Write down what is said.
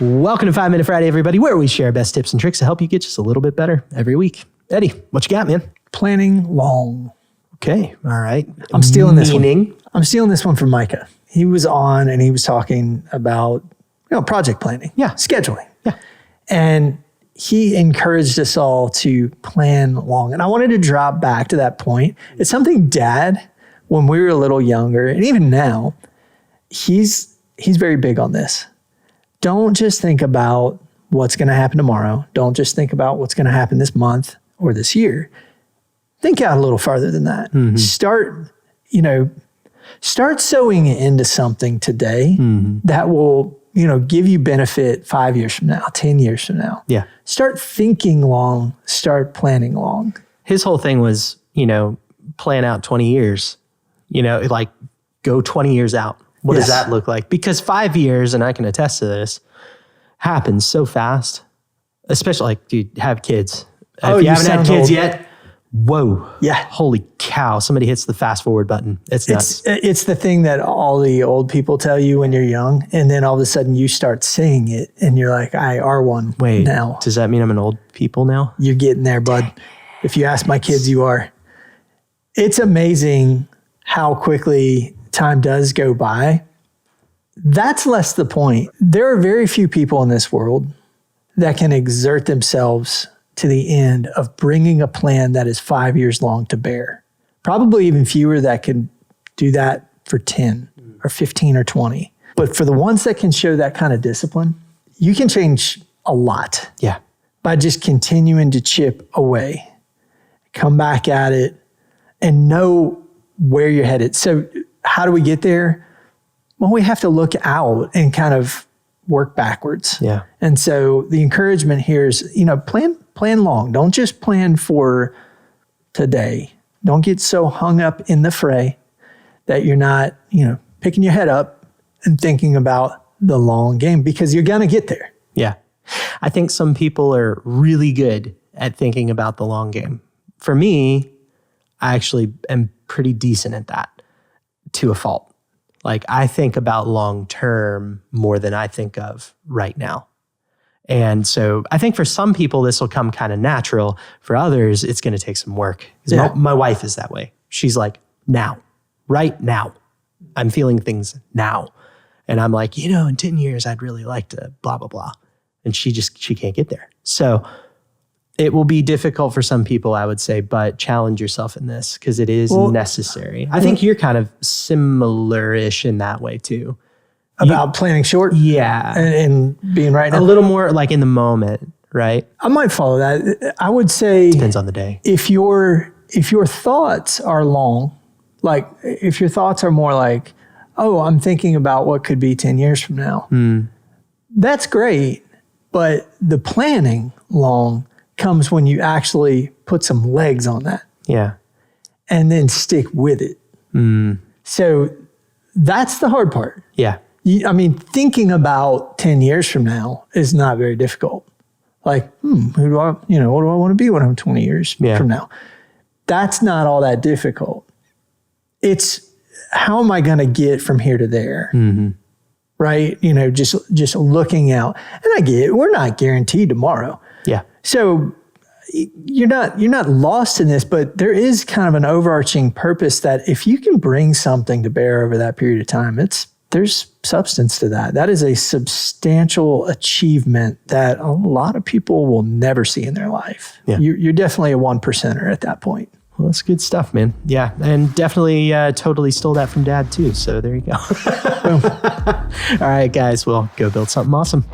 Welcome to 5 Minute Friday, everybody, where we share best tips and tricks to help you get just a little bit better every week. Eddie, what you got, man? Planning long. Okay, all right. I'm stealing this one. I'm stealing this one from Micah. He was on and he was talking about project planning. Yeah. Scheduling. Yeah. And he encouraged us all to plan long. And I wanted to drop back to that point. It's something Dad, when we were a little younger, and even now, he's very big on this. Don't just think about what's going to happen tomorrow. Don't just think about what's going to happen this month or this year. Think out a little farther than that. Mm-hmm. Start sowing into something today that will, give you benefit 5 years from now, 10 years from now. Yeah. Start thinking long, start planning long. His whole thing was, plan out 20 years, go 20 years out. What does that look like? Because 5 years, and I can attest to this, happens so fast, especially dude, have kids. If you haven't had kids yet, whoa. Yeah. Holy cow. Somebody hits the fast forward button. It's nuts. It's the thing that all the old people tell you when you're young. And then all of a sudden you start saying it and you're like, I are one now. Does that mean I'm an old people now? You're getting there, bud. If you ask my kids, you are. It's amazing how quickly time does go by. That's less the point. There are very few people in this world that can exert themselves to the end of bringing a plan that is 5 years long to bear. Probably even fewer that can do that for 10 or 15 or 20. But for the ones that can show that kind of discipline, you can change a lot. Yeah. By just continuing to chip away, come back at it, and know where you're headed. So how do we get there? Well, we have to look out and kind of work backwards. Yeah. And so the encouragement here is, plan long. Don't just plan for today. Don't get so hung up in the fray that you're not, picking your head up and thinking about the long game, because you're going to get there. Yeah. I think some people are really good at thinking about the long game. For me, I actually am pretty decent at that to a fault. I think about long term more than I think of right now. And so I think for some people, this will come kind of natural. For others, it's going to take some work. Yeah. My wife is that way. She's like, now, right now. I'm feeling things now. And I'm like, in 10 years, I'd really like to blah, blah, blah. And she can't get there. So it will be difficult for some people, I would say, but challenge yourself in this because it is necessary. I think you're kind of similar-ish in that way too. About planning short? Yeah. And being right now? A little more in the moment, right? I might follow that. I would say... Depends on the day. If your thoughts are long, if your thoughts are more like, oh, I'm thinking about what could be 10 years from now, that's great. But the planning long comes when you actually put some legs on that. Yeah. And then stick with it. So that's the hard part. Yeah. Thinking about 10 years from now is not very difficult. What do I want to be when I'm 20 years from now? That's not all that difficult. It's how am I going to get from here to there? Right? Just looking out. And I get it. We're not guaranteed tomorrow. Yeah. So you're not lost in this, but there is kind of an overarching purpose that if you can bring something to bear over that period of time, there's substance to that. That is a substantial achievement that a lot of people will never see in their life. Yeah. You're definitely a 1%er at that point. Well, that's good stuff, man. Yeah, and definitely totally stole that from Dad too. So there you go. All right, guys. Well, go build something awesome.